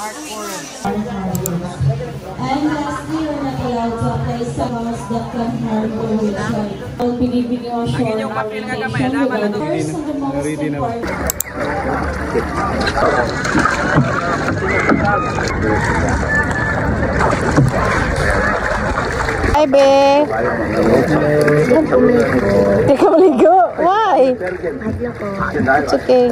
And lastly, we're not allowed to apply sabons that can harm the website. I'll be giving you a short orientation about the first and the most important. Hi, be. Hindi ka maligo. Why? It's okay.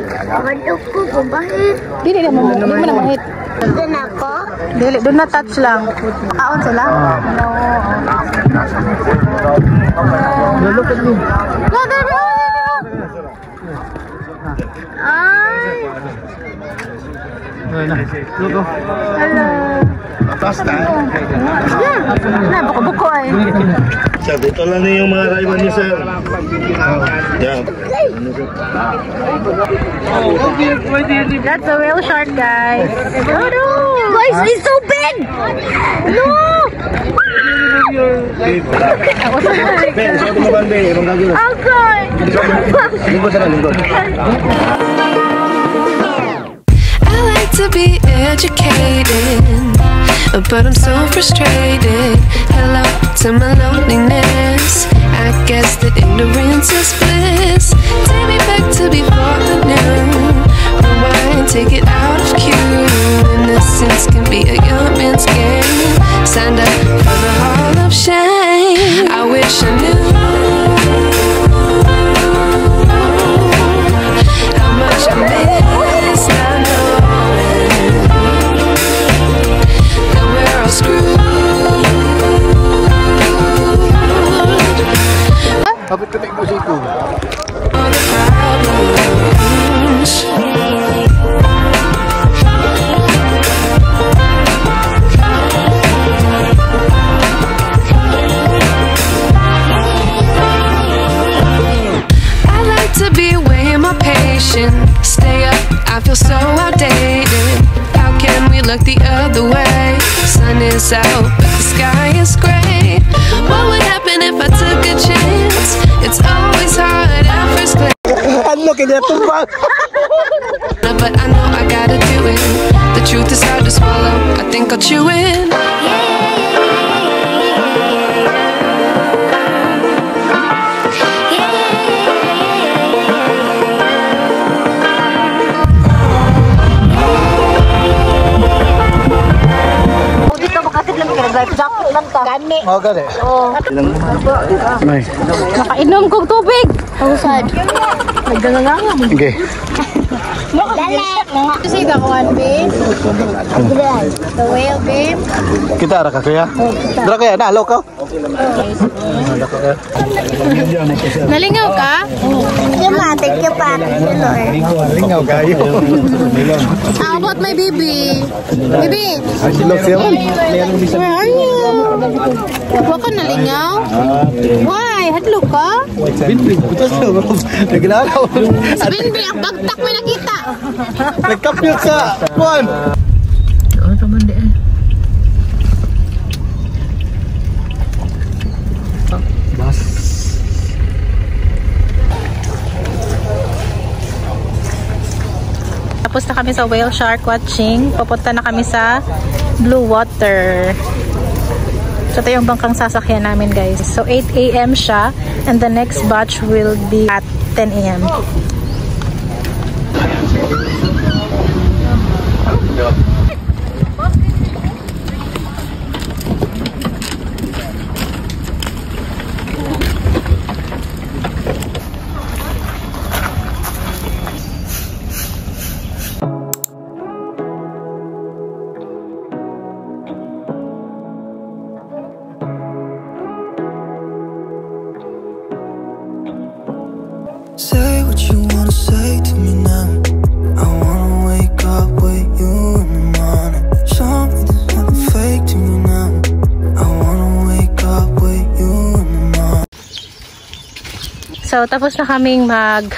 Dili na mo na mahit. Doon ako? Dili, doon na touch lang. Kaon sila? No. Look at me. Ay! Hello. Basta. Na, buko-buko ay. Sir, dito lang na yung mga rayman niyo, sir. Yeah. That's a whale shark, guys. Oh no! Guys, it's so big! No! Okay! I like to be educated, but I'm so frustrated. Hello to my loneliness. I guess that ignorance is bliss. Take me back to before the noon. Rewind, take it out of cue. Innocence can be a young man's game. Signed up for the hall of shame. I wish I knew how much I miss not knowing that we're all screwed. Kapit ka na musiko. All the problems. I like to be way more patient. Stay up, I feel so outdated. How can we look the other way? Sun is out, but the sky is gray. What would happen if I took a chance? It's always hard at first glance. Ano kaya tumbang? But I know I gotta do it. The truth is hard to swallow. I think I'll chew it. Gani. Oh, gani. Nakainom kong tubig. Husad. Nagdangangam. Okay. Dali! Kasi ka kuhan, babe. The whale, babe. Kita ara ka kaya? Dra kaya na lokaw. Nalingaw ka? Thank you pa. Lingaw kayo. How about my baby? Baby, Silog siya. where are you? Huwag ka nalingaw? Why? Hadlok ka? Binbing, putas ka. Naglalaw. Si Binbi, ang bagtak may nakita. Nagkapyot sa kuwan. Oo, tamang di eh. Bas. Tapos na kami sa whale shark watching. Papunta na kami sa blue water. So ito yung bangkang sasakyan namin, guys. So 8 AM siya and the next batch will be at 10 AM. Say what you wanna say to me now. I wanna wake up with you in the morning. Show me there's nothing fake to me now. I wanna wake up with you in the morning. So tapos na kaming mag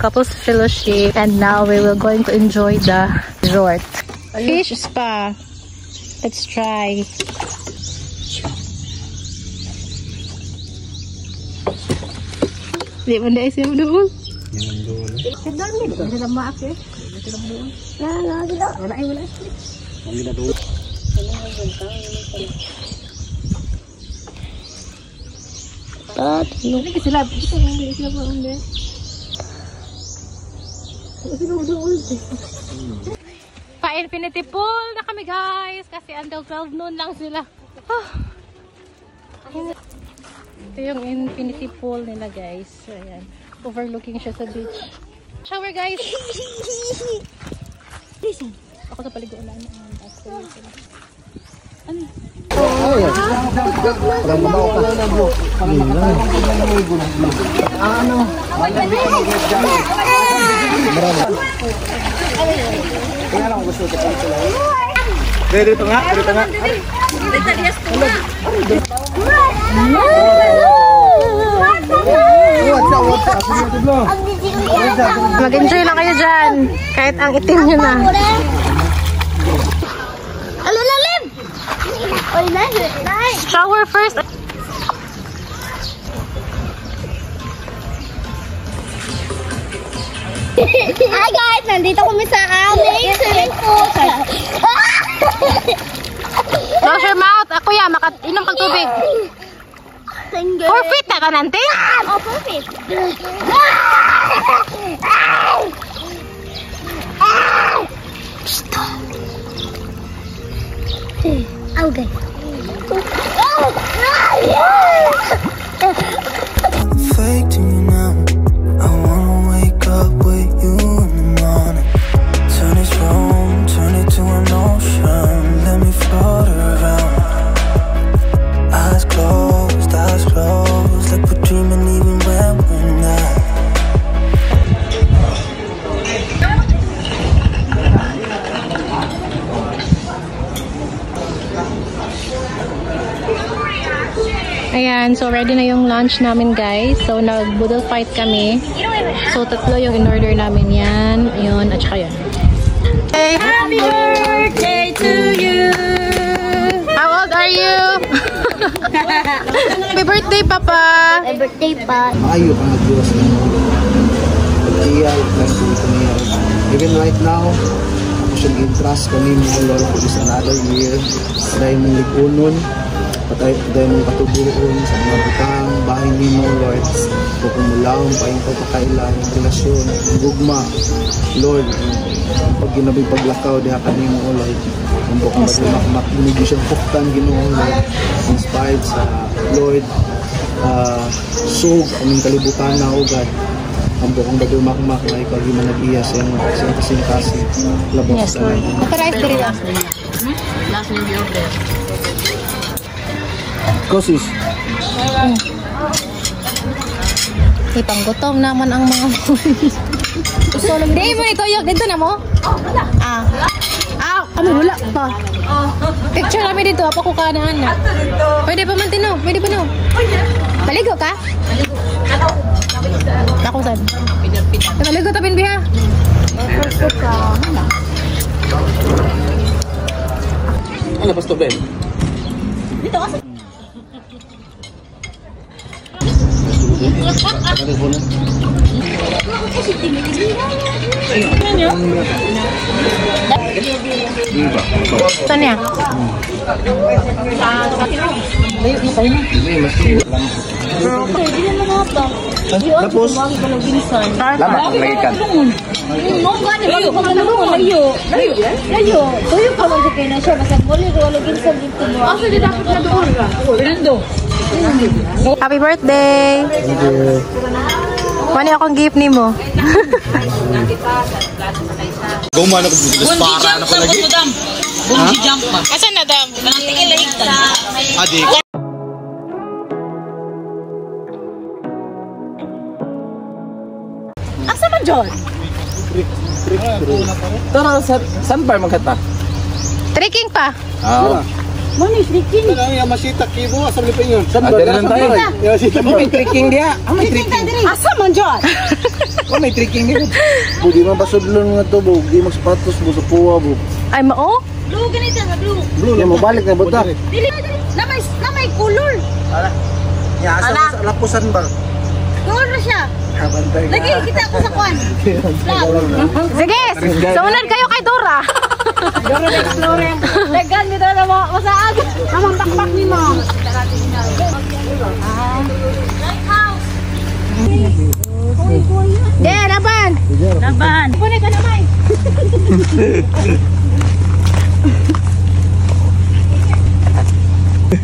couples fellowship and now we will going to enjoy the resort. Fish spa. Let's try. Di mo na isip doon. Hindi na maak eh. Pa-infinity pool na kami guys kasi until 12 noon lang sila. Ito yung infinity pool nila guys. So, ayan. Overlooking siya sa beach. Shower guys! Ako sa paliguan na. Ano? Dito nga. Mag-enjoy lang kayo dyan. Kahit ang itim nyo na. Alalalim! Oy, nice! Shower first. Hi guys! Nandito kami sa aming swimming pool. Close your mouth. Ako ya, makainom kang tubig. 4 feet na nanti? Oh, 4 feet. Okay. Fake to you now. I wanna wake up with you in the morning. Turn this room, turn it to an ocean. Let me float around. Eyes closed, like we're dreaming even when we're not. Ayan, so ready na yung lunch namin guys. So nag-boodle fight kami. So 3 yung in-order namin yan. Ayun, at saka yun. Hey, happy birthday to you! How old are you? Happy birthday, Papa! Happy birthday pa. Maayo ka nag-Diyos ng pag-iyay, even right now, ako siyang interest kami mo, Lord, for this another year. Dahil mong ligunon, dahil mong katubuon sa mga butang, bahay ni mo, Lord. Pupumulaw, paing pagkakailan, relasyon, gugma, Lord. Pag ginabay paglakaw, diha ka ni mo, Lord. Ang bukang binigyo siyang huktan, Ginoo, Lord. Inspired sa Lord. Sug, aming kalibutan na, O God. Ang bukang bagay makmak na ikaw yung nag-iya siyang kasing-kasing labos. Yes, Lord. Kaparize ko rin lang. Last name the order. Kosis. Ipanggutom naman ang mga Hindi mo ito yung dito na mo? Kami wala pa. Picture kami dito. Apa ko kanaan na. Pwede pa man tinaw. Pwede pa no. Paligo ka? Ako saan? Paligo tapin biha. Ano pa stop eh? Dito kasi. Saan niya? Tapos, lama, lagi ka. Tuyo pa man kayo na siya. Basta muli ko laging sa dito mo. Asa di dapat na doon ka? Happy birthday! Thank you. Mani akong gift ni mo. Gumana ko dito para na ko lagi. Bungee jump ba? Asan na dam? Tingin lang sa Adik. Asa man John? Tara, saan pa magkata? Trekking pa. Mani, freaking. Ano yung masita kibo? Asa mo pa yun? Saan ba? Dala lang tayo. May trekking dia. May trekking. Asa man John? May trekking dia. Budi man basudlon nga to, bug. Di magsapatos mo sa puwa, bug. Ay mao? Blue, ganito nga, blue. Blue, mo balik na buta. Dili, na may color. Ya, asa lapusan ba? Doon na siya. Kabantay ka. Lagi, kita ako sa kwan. Sige, sumunod kayo kay Dora. Dora na explorer. Lagan, dito na mo. Masaag. Amang takpak ni mo. Lighthouse. Yeah, laban. Laban. Punay ka naman.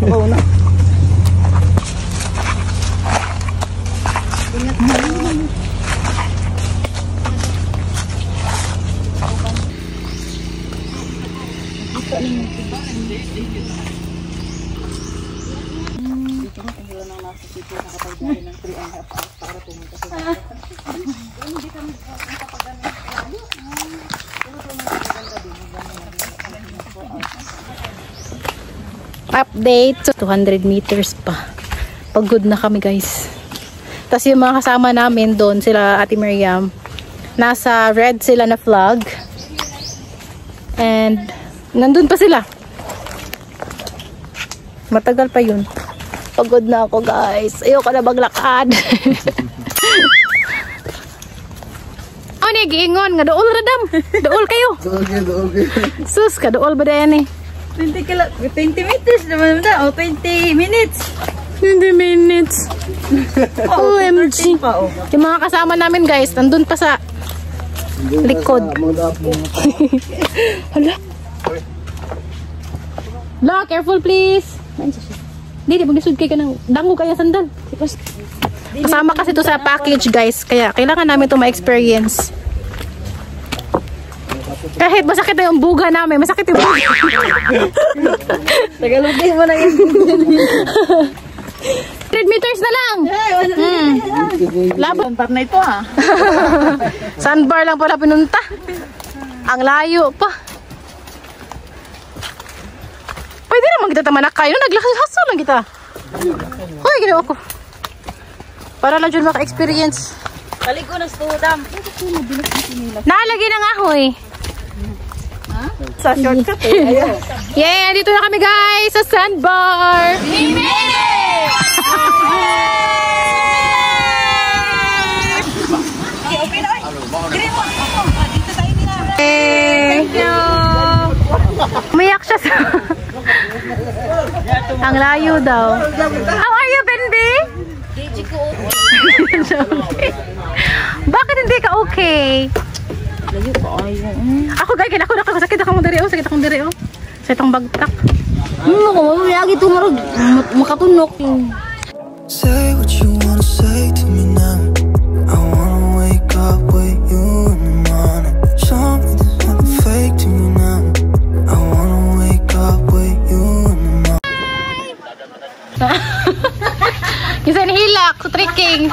Oo na. Update. 200 meters pa. Pagod na kami guys. Tapos yung mga kasama namin doon, sila Ate Miriam, nasa red sila na flag. And nandun pa sila. Matagal pa yun. Pagod na ako guys. Ayoko na maglakad. Ano ni giingon nga dool radam. Dool kayo. Dool. Sus ka dool ba dayan eh. 20 meters naman na. O 20 minutes. 20 minutes. OMG. Yung mga kasama namin guys, nandun pa sa likod. Hala. La, careful please. Hindi, maglisod kayo ka ng dango kaya sandal. Kasama kasi to sa package guys, kaya kailangan namin to ma-experience. Kahit masakit na yung buga namin, masakit yung buga. Tagalogin mo na yun. 100 meters na lang. Laban part na ito ha. Sandbar lang pala pinunta. Ang layo pa. Pwede naman kita tamanakay. No, naglakas-haso lang kita. Hoy, ginawa ko. Para lang dyan maka-experience. Balik ko na studam. Nalagi na nga, hoy. Sa shortcut eh. Ayaw. Yeah, dito na kami guys sa sandbar. Thank you. Umiyak siya sa... Ang layo daw. How are you, Bendy? Bakit hindi ka okay? Layo pa ayaw. Ako guys, ako sakit akong diri oh. Sa itong bagtak. Ako, lagi ito makatunok. Say what you wanna say to me now. I wanna wake up with you in the morning. Show me there's nothing fake to me now. I wanna wake up with you in the morning. Kasi nihilak sa trekking.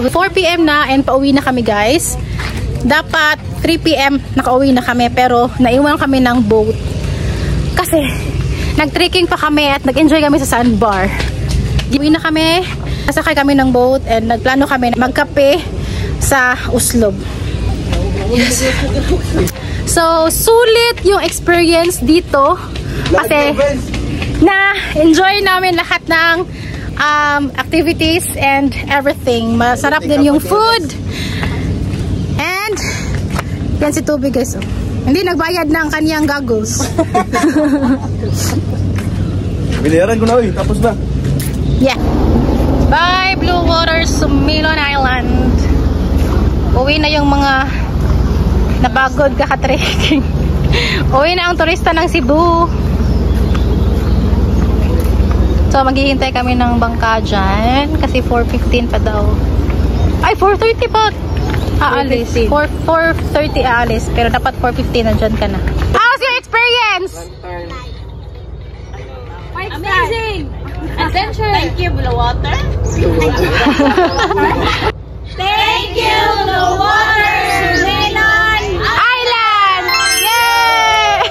4 PM na and pauwi na kami guys. Dapat 3 PM nakauwi na kami pero naiwan kami ng boat. Kasi nag-trekking pa kami at nag-enjoy kami sa sandbar. Uwi na kami, nasakay kami ng boat and nagplano kami magkape sa Uslob. Yes. So, sulit yung experience dito kasi na-enjoy namin lahat ng activities and everything. Masarap din yung food. And yan si Toby guys. Oh. Hindi nagbayad ng kaniyang goggles. Binayaran ko na tapos na. Yeah. Bye Blue Waters, Sumilon Island. Uwi na yung mga napagod kaka-trekking. Uwi na ang turista ng Cebu. So maghihintay kami ng bangka dyan kasi 4:15 pa daw. Ay 4:30 pa aalis. 4:30 aalis pero dapat 4:15 nandyan ka na. How's your experience? Amazing! Adventure! Thank you, Blue Water. Thank you, Blue Water! Melon Island! Yay!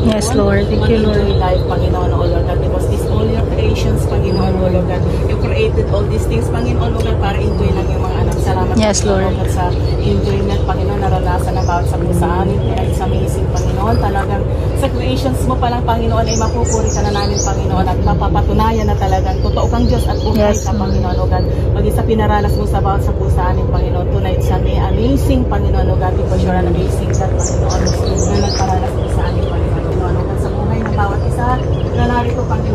Yes, Lord. Thank you, Lord. Life, Panginoon, O Lord God, because these all your creations, Panginoon, O Lord God. You created all these things, Panginoon, O God, para enjoy lang yung mga anak. Salamat Yes, Lord. At sa enjoyment, Panginoon, naranasan na bawat sa puso sa amin. Kaya it's amazing, Panginoon. Talagang sa creations mo palang, Panginoon, ay mapupuri ka na namin, Panginoon, at mapapatunayan na talagang totoo kang Diyos at buhay Yes, ka, Panginoon, o God. Pag isa pinaranas mo sa bawat sa puso sa amin, Panginoon, tonight sa may amazing, Panginoon, o God, for sure, an amazing God, Panginoon, na nagparanas mo sa amin, Panginoon, o God, sa buhay ng bawat isa na narito, Panginoon.